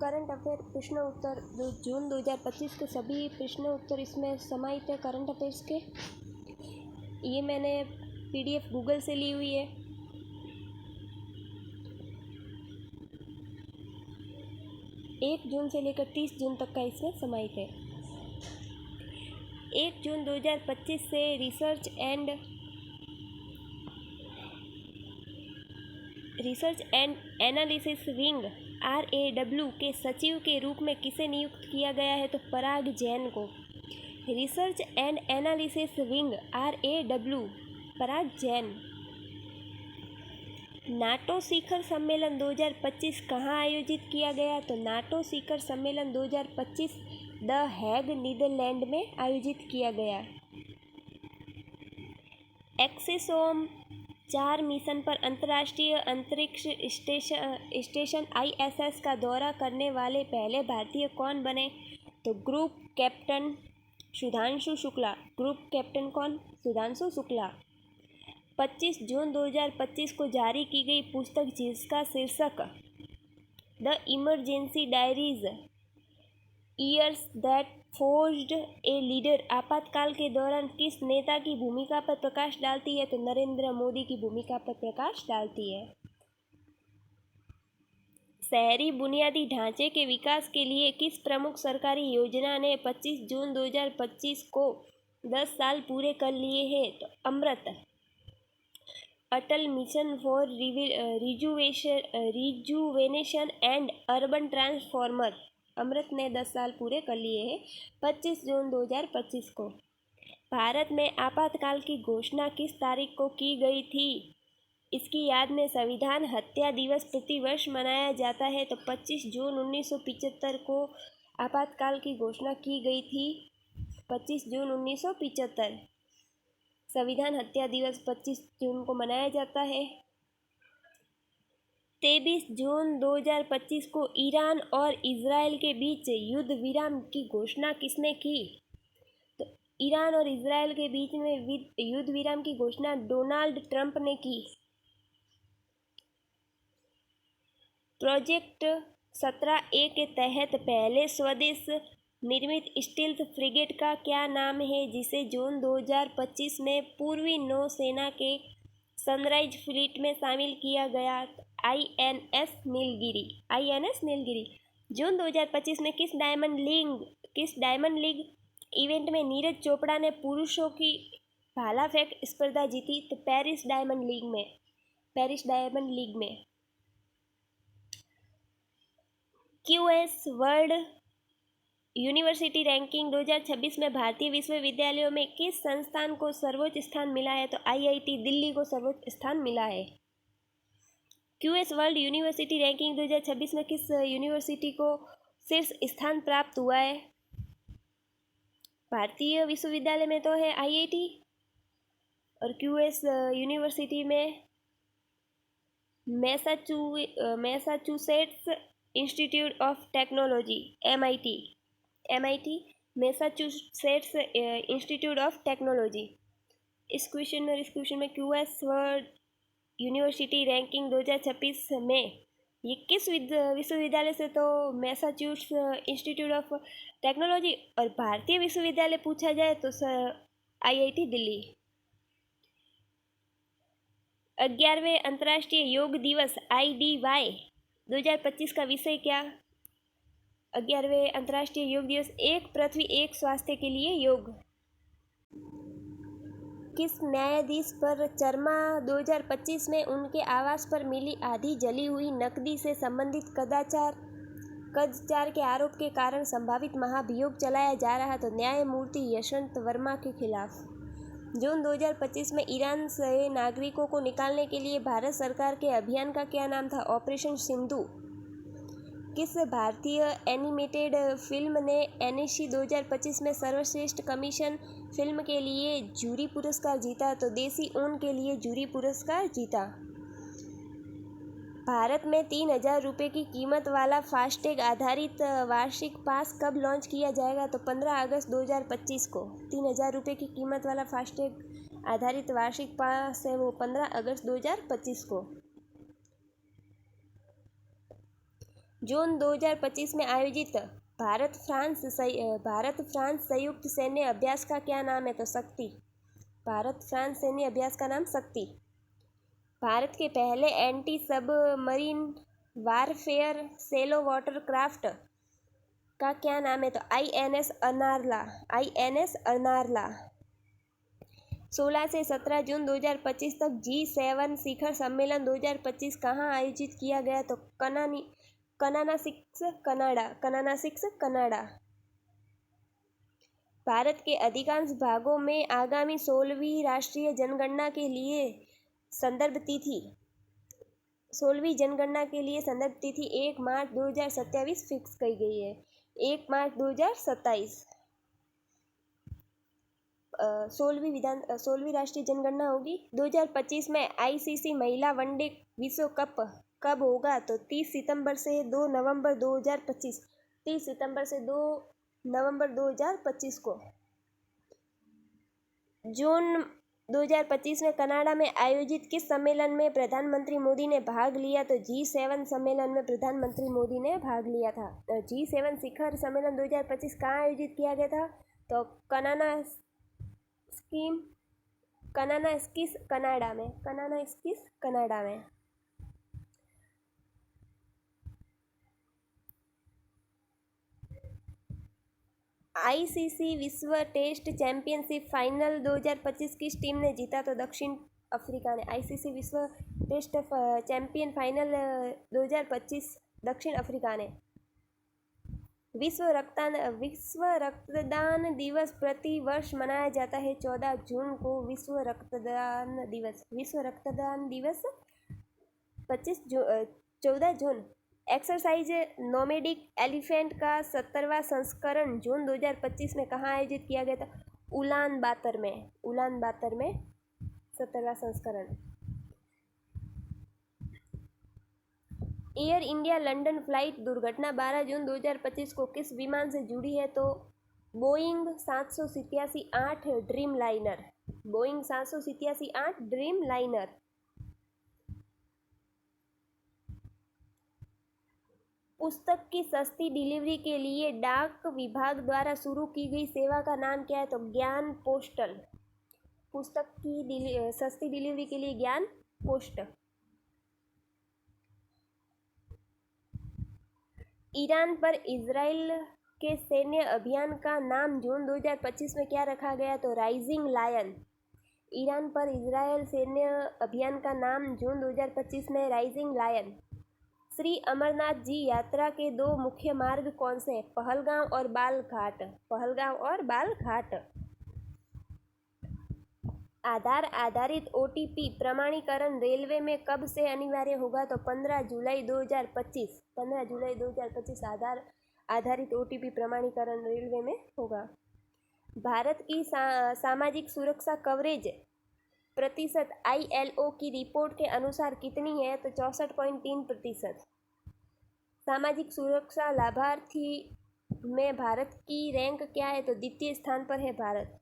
Current affair प्रश्न उत्तर जून 2025 के सभी प्रश्न उत्तर इसमें समाहित है करंट अफेयर्स के। ये मैंने PDF गूगल से ली हुई है। एक जून से लेकर 30 जून तक का इसमें समाहित है। 1 जून 2025 से research and analysis wing RAW के सचिव के रूप में किसे नियुक्त किया गया है? तो पराग जैन को। Research and analysis wing RAW Parag Jain. NATO शिखर सम्मेलन 2025 कहाँ आयोजित किया गया? तो नाटो शिखर सम्मेलन 2025 द हैग नीदरलैंड में आयोजित किया गया। एक्सिसोम 4 मिशन पर अंतर्राष्ट्रीय अंतरिक्ष स्टेशन ISS का दौरा करने वाले पहले भारतीय कौन बने? तो group captain Sudhanshu Shukla. Group captain कौन? सुधांशु शुक्ला। 25 जून 2025 को जारी की गई पुस्तक जिसका शीर्षक the emergency diaries years that forged a leader आपातकाल के दौरान किस नेता की भूमिका पर प्रकाश डालती है? तो नरेंद्र मोदी की भूमिका पर प्रकाश डालती है। शहरी बुनियादी ढांचे के विकास के लिए किस प्रमुख सरकारी योजना ने 25 जून 2025 को 10 साल पूरे कर लिए हैं? तो AMRUT. Atal mission for rejuvenation and urban transformer AMRUT ने 10 साल पूरे कर लिए हैं 25 जून 2025 को। भारत में आपातकाल की घोषणा किस तारीख को की गई थी? इसकी याद में संविधान हत्या दिवस प्रतिवर्ष मनाया जाता है। तो 25 जून 1975 को आपातकाल की घोषणा की गई थी। 25 जून 1975 संविधान हत्या दिवस 25 जून को मनाया जाता है। 23 जून 2025 को ईरान और इजराइल के बीच युद्ध विराम की घोषणा किसने की? तो ईरान और इजराइल के बीच में युद्ध विराम की घोषणा डोनाल्ड ट्रंप ने की। प्रोजेक्ट 17A के तहत पहले स्वदेश निर्मित स्टील्थ फ्रिगेट का क्या नाम है जिसे जून 2025 में पूर्वी नौसेना के सनराइज फ्लीट में शामिल किया गया? INS नीलगिरी। जून 2025 में किस डायमंड लीग इवेंट में नीरज चोपड़ा ने पुरुषों की भाला फेंक स्पर्धा जीती? तो पेरिस डायमंड लीग में। QS वर्ल्ड यूनिवर्सिटी रैंकिंग 2026 में भारतीय विश्वविद्यालयों में किस संस्थान को सर्वोच्च स्थान मिला है? तो IIT दिल्ली को सर्वोच्च स्थान मिला है। QS वर्ल्ड यूनिवर्सिटी रैंकिंग 2026 में किस यूनिवर्सिटी को शीर्ष स्थान प्राप्त हुआ है? भारतीय विश्वविद्यालय में तो है IIT और QS यूनिवर्सिटी में Massachusetts institute of technology MIT Massachusetts institute of technology. इस क्वेश्चन में QS वर्ल्ड यूनिवर्सिटी रैंकिंग 2026 में ये किस विश्वविद्यालय से? तो मैसाचुसेट्स इंस्टीट्यूट ऑफ टेक्नोलॉजी। और भारतीय विश्वविद्यालय पूछा जाए तो IIT दिल्ली। 11वें अंतर्राष्ट्रीय योग दिवस IDY 2025 का विषय क्या? 11वें अंतर्राष्ट्रीय योग दिवस एक पृथ्वी एक स्वास्थ्य के लिए योग। किस न्यायाधीश पर चर्मा 2025 में उनके आवास पर मिली आधी जली हुई नकदी से संबंधित कदाचार के आरोप के कारण संभावित महाभियोग चलाया जा रहा? तो न्यायमूर्ति यशवंत वर्मा के खिलाफ। जून 2025 में ईरान से नागरिकों को निकालने के लिए भारत सरकार के अभियान का क्या नाम था? ऑपरेशन सिंधु। किस भारतीय एनिमेटेड फिल्म ने NSC 2025 में सर्वश्रेष्ठ कमीशन फिल्म के लिए जूरी पुरस्कार जीता? तो देसी ऊन के लिए जूरी पुरस्कार जीता। भारत में 3,000 रुपये की कीमत वाला फास्टैग आधारित वार्षिक पास कब लॉन्च किया जाएगा? तो 15 अगस्त 2025 को। 3,000 रुपये की कीमत वाला फास्टैग आधारित वार्षिक पास है वो 15 अगस्त 2025 को। जून 2025 में आयोजित भारत फ्रांस संयुक्त सैन्य अभ्यास का क्या नाम है? तो शक्ति। भारत फ्रांस सैन्य अभ्यास का नाम शक्ति। भारत के पहले anti submarine warfare shallow water craft का क्या नाम है? तो INS अनारला। INS अनारला। 16 से 17 जून 2025 तक G7 शिखर सम्मेलन 2025 कहाँ आयोजित किया गया? तो कनाना सिक्स कनाडा। भारत के अधिकांश भागों में आगामी 16वीं राष्ट्रीय जनगणना के लिए संदर्भ तिथि 1 मार्च 2027 फिक्स की गई है। 1 मार्च 2027 16वीं राष्ट्रीय जनगणना होगी। 2025 में ICC महिला वनडे विश्व कप कब होगा? तो 30 सितंबर से 2 नवंबर 2025। 30 सितंबर से 2 नवंबर 2025 को। जून 2025 में कनाडा में आयोजित किस सम्मेलन में प्रधानमंत्री मोदी ने भाग लिया? तो G7 सम्मेलन में प्रधानमंत्री मोदी ने भाग लिया था। G7 शिखर सम्मेलन 2025 कहाँ आयोजित किया गया था? तो कनानास्किस कनाडा में। ICC विश्व टेस्ट चैंपियनशिप फाइनल 2025 किस टीम ने जीता? तो दक्षिण अफ्रीका ने। ICC विश्व टेस्ट चैंपियन फाइनल 2025 दक्षिण अफ्रीका ने। विश्व रक्तदान दिवस प्रति वर्ष मनाया जाता है 14 जून को। विश्व रक्तदान दिवस 14 जून। एक्सरसाइज नोमैडिक एलिफेंट का 70वां संस्करण जून 2025 में कहाँ आयोजित किया गया था? उलान बातर में 70वां संस्करण। एयर इंडिया लंदन फ्लाइट दुर्घटना 12 जून 2025 को किस विमान से जुड़ी है? तो बोइंग 787-8 ड्रीम लाइनर। पुस्तक की सस्ती डिलीवरी के लिए डाक विभाग द्वारा शुरू की गई सेवा का नाम क्या है? तो ज्ञान पोस्टल। पुस्तक की सस्ती डिलीवरी के लिए ज्ञान पोस्ट। ईरान पर इजराइल के सैन्य अभियान का नाम जून 2025 में क्या रखा गया? तो राइजिंग लायन। ईरान पर इजराइल सैन्य अभियान का नाम जून 2025 में राइजिंग लायन। श्री अमरनाथ जी यात्रा के 2 मुख्य मार्ग कौन से हैं? पहलगांव और बालघाट। आधार आधारित OTP प्रमाणीकरण रेलवे में कब से अनिवार्य होगा? तो 15 जुलाई 2025 आधार आधारित OTP प्रमाणीकरण रेलवे में होगा। भारत की सामाजिक सुरक्षा कवरेज प्रतिशत ILO की रिपोर्ट के अनुसार कितनी है? तो 64.3%। सामाजिक सुरक्षा लाभार्थी में भारत की रैंक क्या है? तो द्वितीय स्थान पर है Bharat.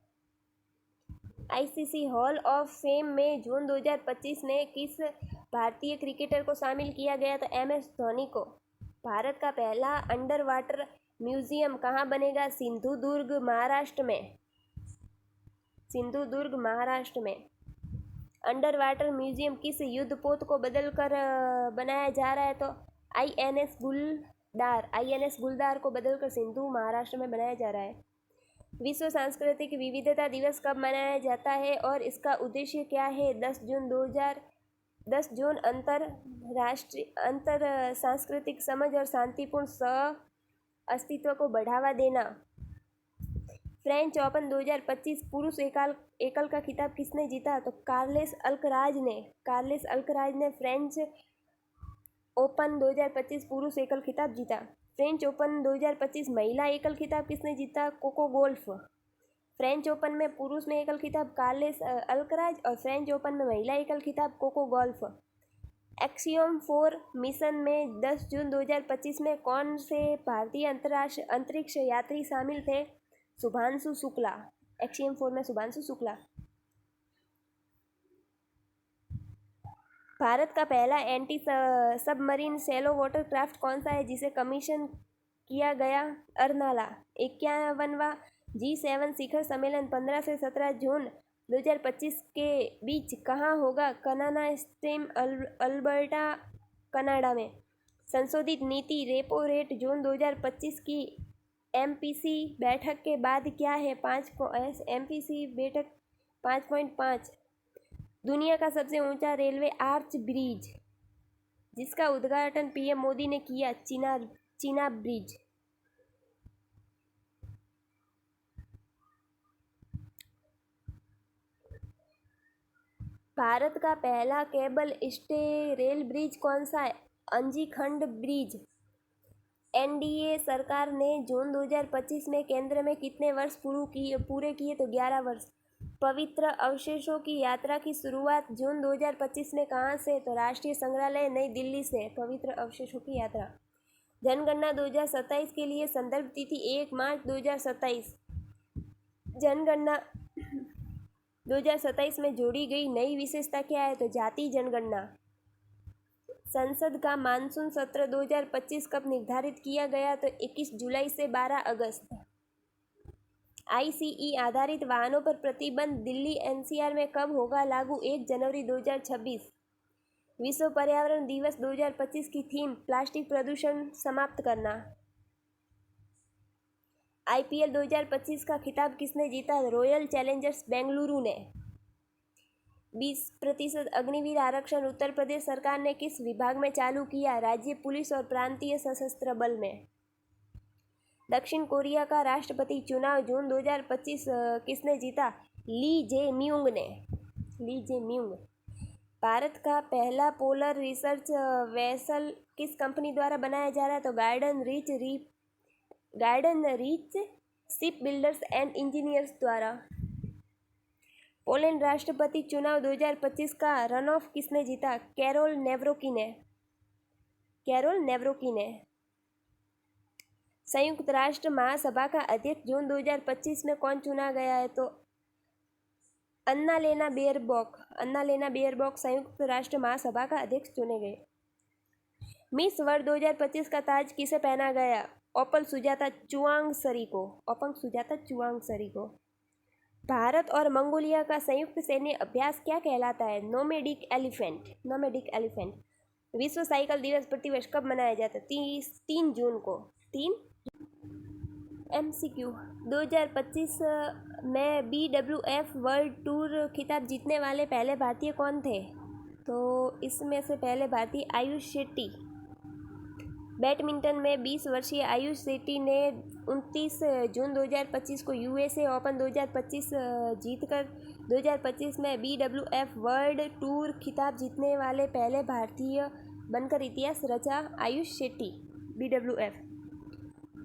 ICC hall of fame में जून 2025 में किस भारतीय क्रिकेटर को शामिल किया गया? तो MS धोनी को। भारत का पहला अंडर वाटर म्यूजियम कहाँ बनेगा? सिंधुदुर्ग महाराष्ट्र में। अंडर वाटर म्यूजियम किस युद्धपोत को बदलकर बनाया जा रहा है? तो INS गुलदार को बदलकर सिंधु महाराष्ट्र में बनाया जा रहा है। विश्व सांस्कृतिक विविधता दिवस कब मनाया जाता है और इसका उद्देश्य क्या है? 10 जून अंतर सांस्कृतिक समझ और शांतिपूर्ण सह अस्तित्व को बढ़ावा देना। फ्रेंच ओपन 2025 पुरुष एकल का खिताब किसने जीता? तो कार्लेस अल्कराज ने फ्रेंच ओपन 2025 पुरुष एकल खिताब जीता। फ्रेंच ओपन 2025 महिला एकल खिताब किसने जीता? Cocoa golf. फ्रेंच ओपन में पुरुष में एकल खिताब कार्लेस अल्कराज और फ्रेंच ओपन में महिला एकल खिताब कोको गोल्फ। एक्सियोम 4 मिशन में 10 जून 2025 में कौन से भारतीय अंतरिक्ष यात्री शामिल थे? शुभांशु शुक्ला। एक्सियोम 4 में शुभांशु शुक्ला। भारत का पहला anti submarine shallow water craft कौन सा है जिसे कमीशन किया गया? अर्नाला। 51वां G7 शिखर सम्मेलन 15 से 17 जून 2025 के बीच कहाँ होगा? कनाना स्ट्रीम, अल्बर्टा, कनाडा में। संशोधित नीति रेपो रेट जून 2025 की MPC बैठक के बाद क्या है? MPC बैठक 5.5। दुनिया का सबसे ऊंचा रेलवे आर्च ब्रिज जिसका उद्घाटन PM मोदी ने किया? चीना ब्रिज। भारत का पहला केबल स्टे रेल ब्रिज कौन सा है? अंजीखंड ब्रिज। NDA सरकार ने जून 2025 में केंद्र में कितने वर्ष पूरे किए? तो 11 वर्ष। पवित्र अवशेषों की यात्रा की शुरुआत जून 2025 में कहाँ से? तो राष्ट्रीय संग्रहालय नई दिल्ली से। पवित्र अवशेषों की यात्रा। जनगणना 2027 के लिए संदर्भ तिथि 1 मार्च 2027। जनगणना 2027 में जोड़ी गई नई विशेषता क्या है? तो जाति जनगणना। संसद का मानसून सत्र 2025 कब निर्धारित किया गया? तो 21 जुलाई से 12 अगस्त। ICE आधारित वाहनों पर प्रतिबंध दिल्ली NCR में कब होगा लागू? 1 जनवरी 2026। विश्व पर्यावरण दिवस 2025 की थीम प्लास्टिक प्रदूषण समाप्त करना। IPL 2025 का खिताब किसने जीता? रॉयल चैलेंजर्स बेंगलुरु ने। 20% अग्निवीर आरक्षण उत्तर प्रदेश सरकार ने किस विभाग में चालू किया? राज्य पुलिस और प्रांतीय सशस्त्र बल में। दक्षिण कोरिया का राष्ट्रपति चुनाव जून 2025 किसने जीता? ली जे म्यूंग ने। ली जे म्यूंग। भारत का पहला पोलर रिसर्च वेसल किस कंपनी द्वारा बनाया जा रहा है? तो garden reach ship builders and engineers द्वारा। पोलैंड राष्ट्रपति चुनाव 2025 का रन ऑफ किसने जीता? कैरोल नेव्रोकी ने। संयुक्त राष्ट्र महासभा का अध्यक्ष जून 2025 में कौन चुना गया है? तो अन्नालेना बेयरबॉक संयुक्त राष्ट्र महासभा का अध्यक्ष चुने गए। मिस वर्ल्ड 2025 का ताज किसे पहना गया? ओपंग सुजाता चुआंगसरी को। भारत और मंगोलिया का संयुक्त सैन्य अभ्यास क्या कहलाता है? Nomadic elephant. विश्व साइकिल दिवस प्रतिवर्ष कब मनाया जाता है? 3 जून को। 3 MCQ 2025 में BWF वर्ल्ड टूर खिताब जीतने वाले पहले भारतीय कौन थे? तो इसमें से पहले भारतीय आयुष शेट्टी। बैडमिंटन में 20 वर्षीय आयुष शेट्टी ने 29 जून 2025 को USA ओपन 2025 जीतकर 2025 में BWF वर्ल्ड टूर खिताब जीतने वाले पहले भारतीय बनकर इतिहास रचा। आयुष शेट्टी। BWF।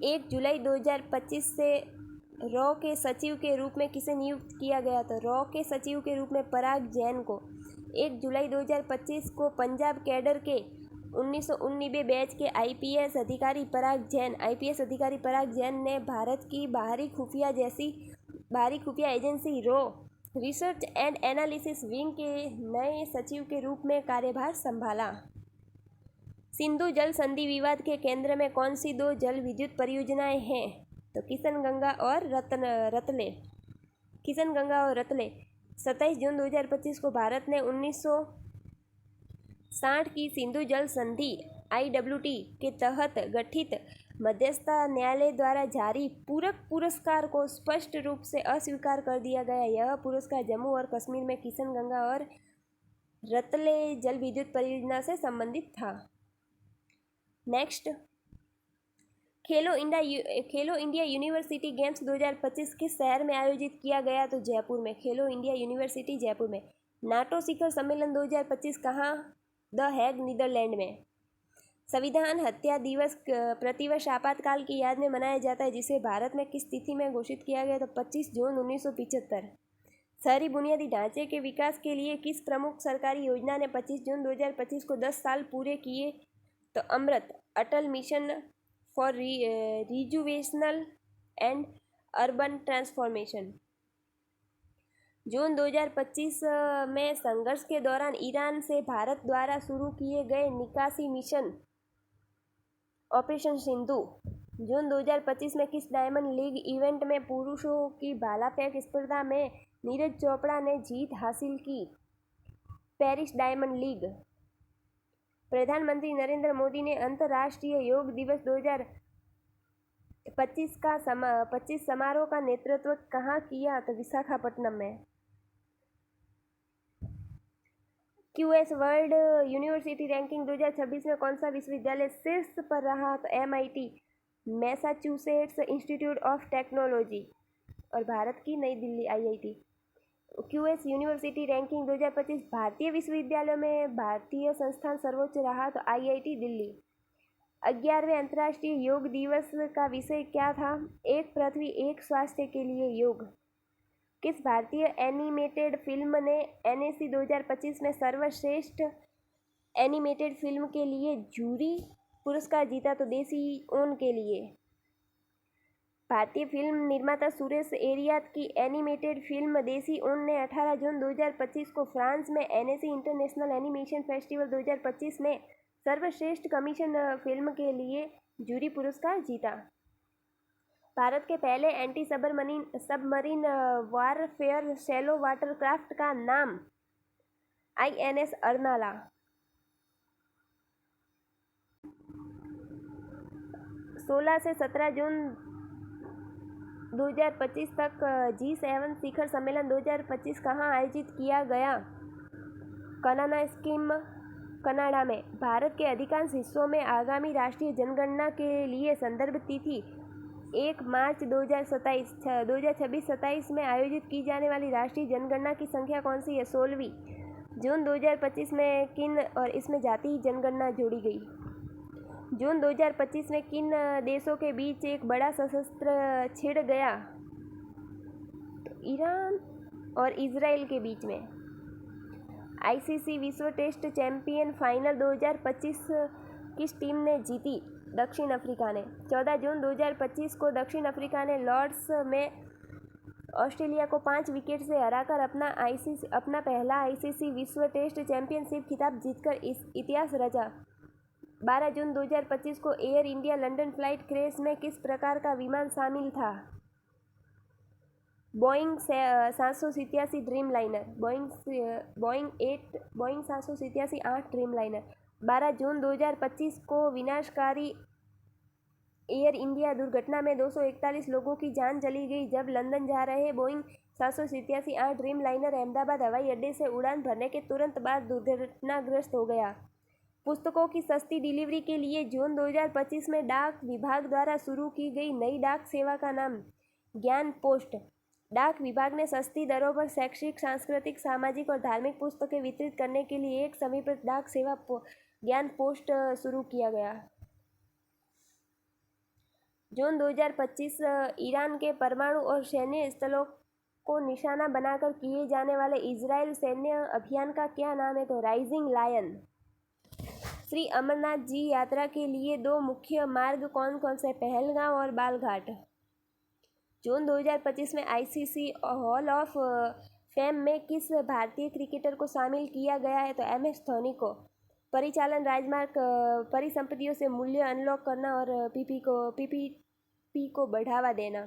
1 जुलाई 2025 से रॉ के सचिव के रूप में किसे नियुक्त किया गया? तो रॉ के सचिव के रूप में पराग जैन को। 1 जुलाई 2025 को पंजाब कैडर के 1999 बैच के IPS अधिकारी पराग जैन ने भारत की बाहरी खुफिया agency raw research and analysis wing के नए सचिव के रूप में कार्यभार संभाला। सिंधु जल संधि विवाद के केंद्र में कौन सी 2 जल विद्युत परियोजनाएं हैं? तो किशनगंगा और रतले। 27 जून 2025 को भारत ने 1960 की सिंधु जल संधि IWT के तहत गठित मध्यस्थता न्यायालय द्वारा जारी पूरक पुरस्कार को स्पष्ट रूप से अस्वीकार कर दिया गया। यह पुरस्कार जम्मू और कश्मीर में किशनगंगा और रतले जल विद्युत परियोजना से संबंधित था। नेक्स्ट, खेलो इंडिया यूनिवर्सिटी गेम्स 2025 किस शहर में आयोजित किया गया? तो जयपुर में। खेलो इंडिया यूनिवर्सिटी जयपुर में। नाटो शिखर सम्मेलन 2025 कहाँ? द हेग, नीदरलैंड में। संविधान हत्या दिवस प्रतिवर्ष आपातकाल की याद में मनाया जाता है, जिसे भारत में किस तिथि में घोषित किया गया? तो 25 जून 1975। शहरी बुनियादी ढांचे के विकास के लिए किस प्रमुख सरकारी योजना ने 25 जून 2025 को 10 साल पूरे किए? तो AMRUT, Atal mission for rejuvenation and urban transformation. जून 2025 में संघर्ष के दौरान ईरान से भारत द्वारा शुरू किए गए निकासी मिशन ऑपरेशन सिंधु। जून 2025 में किस डायमंड लीग इवेंट में पुरुषों की भाला फेंक स्पर्धा में नीरज चोपड़ा ने जीत हासिल की? Paris diamond league. प्रधानमंत्री नरेंद्र मोदी ने अंतर्राष्ट्रीय योग दिवस 2025 समारोह का नेतृत्व कहाँ किया? तो विशाखापट्टनम में। क्यूएस वर्ल्ड यूनिवर्सिटी रैंकिंग 2026 में कौन सा विश्वविद्यालय शीर्ष पर रहा? तो MIT, Massachusetts institute of technology, और भारत की नई Delhi IIT। QS university ranking 2025 भारतीय विश्वविद्यालयों में भारतीय संस्थान सर्वोच्च रहा? तो IIT दिल्ली। 11वें अंतर्राष्ट्रीय योग दिवस का विषय क्या था? एक पृथ्वी एक स्वास्थ्य के लिए योग। किस भारतीय एनिमेटेड फिल्म ने NAC 2025 में सर्वश्रेष्ठ एनिमेटेड फिल्म के लिए जूरी पुरस्कार जीता? तो देसी ऊन के लिए। भारतीय फिल्म निर्माता सुरेश एरियात की एनिमेटेड फिल्म देसी ऊन ने 18 जून 2025 को फ्रांस में NAC इंटरनेशनल एनिमेशन फेस्टिवल 2025 में सर्वश्रेष्ठ कमीशन फिल्म के लिए जूरी पुरस्कार जीता। भारत के पहले anti submarine warfare shallow watercraft का नाम? INS अर्नाला। 16 से 17 जून 2025 तक G7 शिखर सम्मेलन 2025 कहाँ आयोजित किया गया? कनाडा में। भारत के अधिकांश हिस्सों में आगामी राष्ट्रीय जनगणना के लिए संदर्भ तिथि 1 मार्च 2026 में आयोजित की जाने वाली राष्ट्रीय जनगणना की संख्या कौन सी है? 16वीं। जून 2025 में किन और इसमें जाति जनगणना जोड़ी गई? जून 2025 में किन देशों के बीच एक बड़ा सशस्त्र छिड़ गया? तो ईरान और इजराइल के बीच में। ICC विश्व टेस्ट चैंपियन फाइनल 2025 किस टीम ने जीती? दक्षिण अफ्रीका ने। 14 जून 2025 को दक्षिण अफ्रीका ने लॉर्ड्स में ऑस्ट्रेलिया को 5 विकेट से हराकर अपना पहला ICC विश्व टेस्ट चैंपियनशिप खिताब जीतकर इतिहास रचा। 12 जून 2025 को air India London flight crash में किस प्रकार का विमान शामिल था? Boeing 787 dream liner. Boeing 787 8 dream liner. 12 जून 2025 को विनाशकारी एयर इंडिया दुर्घटना में 241 लोगों की जान चली गई जब लंदन जा रहे बोइंग 787 8 ड्रीम लाइनर अहमदाबाद हवाई अड्डे से उड़ान भरने के तुरंत बाद दुर्घटनाग्रस्त हो गया। पुस्तकों की सस्ती डिलीवरी के लिए जून 2025 में डाक विभाग द्वारा शुरू की गई नई डाक सेवा का नाम? ज्ञान पोस्ट। डाक विभाग ने सस्ती दरों पर शैक्षिक, सांस्कृतिक, सामाजिक और धार्मिक पुस्तकें वितरित करने के लिए एक समीकृत डाक सेवा ज्ञान पोस्ट शुरू किया गया। जून 2025 ईरान के परमाणु और सैन्य स्थलों को निशाना बनाकर किए जाने वाले इजरायल सैन्य अभियान का क्या नाम है? तो राइजिंग लायन। श्री अमरनाथ जी यात्रा के लिए 2 मुख्य मार्ग कौन कौन से? पहलगांव और बालघाट। जून 2025 में ICC हॉल ऑफ फेम में किस भारतीय क्रिकेटर को शामिल किया गया है? तो MS धोनी को। परिचालन राजमार्ग परिसंपत्तियों से मूल्य अनलॉक करना और PPP को बढ़ावा देना।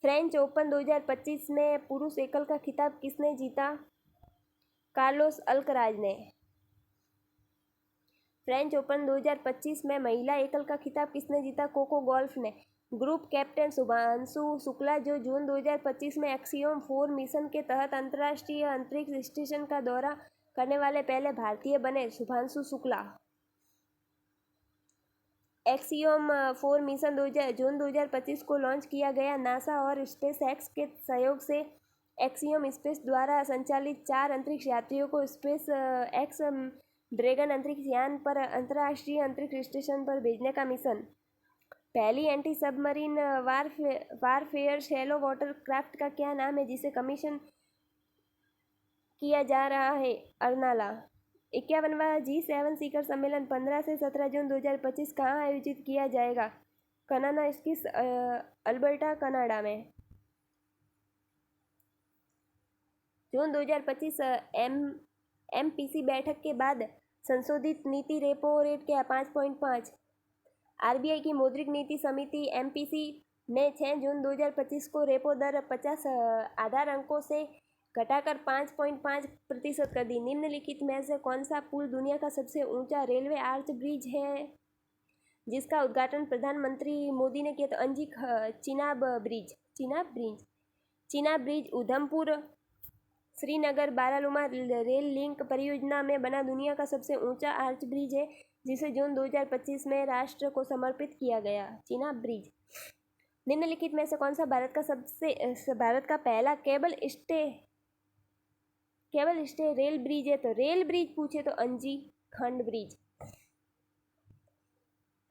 फ्रेंच ओपन 2025 में पुरुष एकल का खिताब किसने जीता? कार्लोस अल्कराज ने। फ्रेंच ओपन 2025 में महिला एकल का खिताब किसने जीता? कोको गॉल्फ ने। ग्रुप कैप्टन शुभांशु शुक्ला जो जून 2025 में एक्सियोम 4 मिशन के तहत अंतर्राष्ट्रीय अंतरिक्ष स्टेशन का दौरा करने वाले पहले भारतीय बने। शुभांशु शुक्ला। एक्सियोम 4 मिशन जून 2025 को लॉन्च किया गया। नासा और स्पेसएक्स के सहयोग से एक्सियोम स्पेस द्वारा संचालित 4 अंतरिक्ष यात्रियों को स्पेस एक्स ड्रैगन अंतरिक्ष यान पर अंतर्राष्ट्रीय अंतरिक्ष स्टेशन पर भेजने का मिशन। पहली anti submarine warfare shallow water craft का क्या नाम है जिसे कमीशन किया जा रहा है? अर्नाला। 51वां G7 शिखर सम्मेलन 15 से 17 जून 2025 कहाँ आयोजित किया जाएगा? अल्बर्टा, कनाडा में। जून 2025 MPC बैठक के बाद संशोधित नीति रेपो रेट क्या 5.5। आरबीआई की मौद्रिक नीति समिति MPC ने 6 जून 2025 को रेपो दर 50 आधार अंकों से घटाकर 5.5% कर दी। निम्नलिखित में से कौन सा पुल दुनिया का सबसे ऊंचा रेलवे आर्च ब्रिज है जिसका उद्घाटन प्रधानमंत्री मोदी ने किया? तो Anji Chenab bridge Udhampur Srinagar Baramulla rail link परियोजना में बना दुनिया का सबसे ऊंचा आर्च ब्रिज है जिसे जून 2025 में राष्ट्र को समर्पित किया गया। चिनाब ब्रिज। निम्नलिखित में से कौन सा भारत का पहला केबल स्टे रेल ब्रिज है? तो रेल ब्रिज पूछे तो अंजी खंड ब्रिज।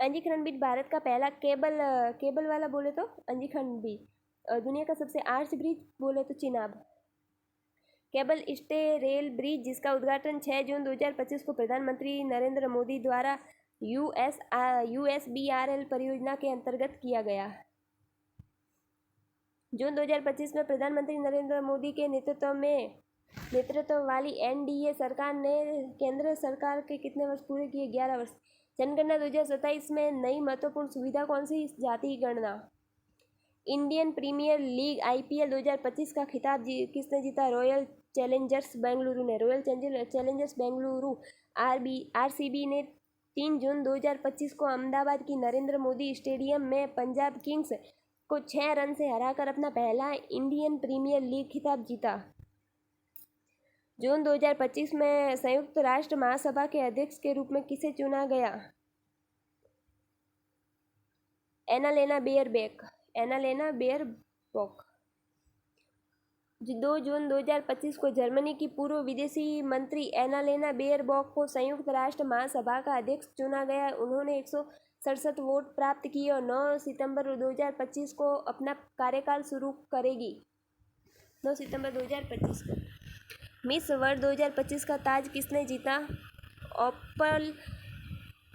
अंजी खंड ब्रिज भारत का पहला केबल वाला बोले तो अंजी खंड ब्रिज, और दुनिया का सबसे आर्च ब्रिज बोले तो Chenab. Cable stay rail bridge जिसका उद्घाटन 6 जून 2025 को प्रधानमंत्री नरेंद्र मोदी द्वारा USBRL परियोजना के अंतर्गत किया गया। जून 2025 में प्रधानमंत्री नरेंद्र मोदी के नेतृत्व वाली NDA सरकार ने केंद्र सरकार के कितने वर्ष पूरे किए? 11 वर्ष। जनगणना 2027 में नई महत्वपूर्ण सुविधा कौन सी? जाति गणना। इंडियन प्रीमियर लीग IPL 2025 का खिताब किसने जीता? रॉयल चैलेंजर्स बेंगलुरु ने। रॉयल चैलेंजर्स बेंगलुरु RCB ने 3 जून 2025 को अहमदाबाद की नरेंद्र मोदी स्टेडियम में पंजाब किंग्स को 6 रन से हराकर अपना पहला इंडियन प्रीमियर लीग खिताब जीता। जून 2025 में संयुक्त राष्ट्र महासभा के अध्यक्ष के रूप में किसे चुना गया? Annalena Baerbock. 2 जून 2025 को जर्मनी की पूर्व विदेशी मंत्री एनालेना बेयरबॉक को संयुक्त राष्ट्र महासभा का अध्यक्ष चुना गया। उन्होंने 167 वोट प्राप्त किए और 9 सितंबर 2025 को अपना कार्यकाल शुरू करेगी। 9 सितंबर 2025 को। मिस वर्ल्ड 2025 का ताज किसने जीता? ओपल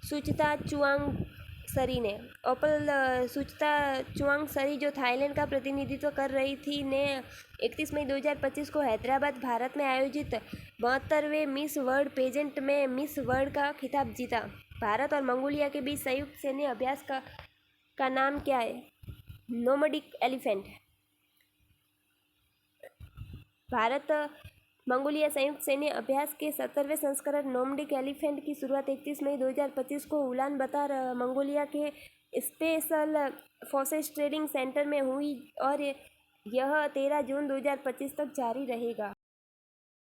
सुचता-चुआंगसरी ने। ओपल सुचता-चुआंगसरी जो थाईलैंड का प्रतिनिधित्व कर रही थी ने 31 मई 2025 को हैदराबाद भारत में आयोजित 72वें मिस वर्ल्ड पेजेंट में मिस वर्ल्ड का खिताब जीता। भारत और मंगोलिया के बीच संयुक्त सैन्य अभ्यास का नाम क्या है? Nomadic elephant. भारत मंगोलिया संयुक्त सैन्य अभ्यास के 70वें संस्करण नोमैडिक एलिफेंट की शुरुआत 31 मई 2025 को उलान बतर मंगोलिया के स्पेशल फोर्सेस ट्रेनिंग सेंटर में हुई और यह 13 जून 2025 तक जारी रहेगा।